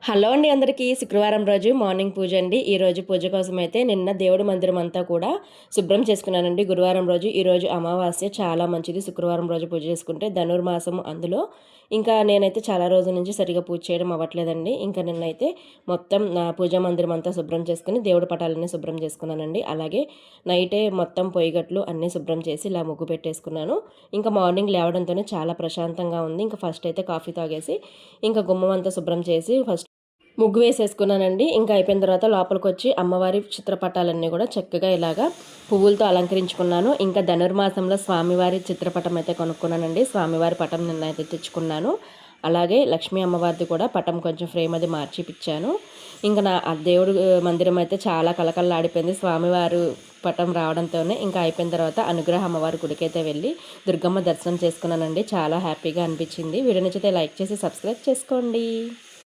Hello అండి అందరికీ. శుక్రవారం రోజు మార్నింగ్ పూజ అండి. ఈరోజు పూజ కోసం అయితే నిన్న దేవుడి మందిరం అంతా కూడా శుభ్రం చేసుకున్నానండి. గురువారం రోజు, ఈరోజు అమావాస్య చాలా మంచిది. శుక్రవారం రోజు పూజ చేసుకుంటే ధనుర్మాసం అందులో. ఇంకా నేనైతే చాలా రోజుల నుంచి సరిగ్గా పూజ చేయడం అవ్వట్లేదండి. ఇంకా నిన్నైతే మొత్తం నా పూజా మందిరం అంతా శుభ్రం చేసుకుని దేవుడి పటాలన్నీ శుభ్రం చేసుకున్నానండి. అలాగే నైటే మొత్తం పొయ్యిగట్లు అన్నీ శుభ్రం చేసి ఇలా ముగ్గు పెట్టేసుకున్నాను. ఇంకా మార్నింగ్ లేవడంతోనే చాలా ప్రశాంతంగా ఉంది. ఇంకా ఫస్ట్ అయితే కాఫీ తాగేసి ఇంకా గుమ్మం అంతా శుభ్రం చేసి ఫస్ట్ ముగ్గు వేసేసుకున్నానండి. ఇంకా అయిపోయిన తర్వాత లోపలికొచ్చి అమ్మవారి చిత్రపటాలన్నీ కూడా చక్కగా ఇలాగా పువ్వులతో అలంకరించుకున్నాను. ఇంకా ధనుర్మాసంలో స్వామివారి చిత్రపటం అయితే కొనుక్కున్నానండి. స్వామివారి పటం నిన్న అయితే తెచ్చుకున్నాను. అలాగే లక్ష్మీ అమ్మవారిది కూడా పటం కొంచెం ఫ్రేమ్ అది మార్చిపిచ్చాను. ఇంకా నా దేవుడు మందిరం అయితే చాలా కలకల్లాడిపోయింది స్వామివారు పటం రావడంతోనే. ఇంకా అయిపోయిన తర్వాత అనుగ్రహ అమ్మవారి గుడికైతే వెళ్ళి దుర్గమ్మ దర్శనం చేసుకున్నానండి. చాలా హ్యాపీగా అనిపించింది. వీడియో నచ్చితే లైక్ చేసి సబ్స్క్రైబ్ చేసుకోండి.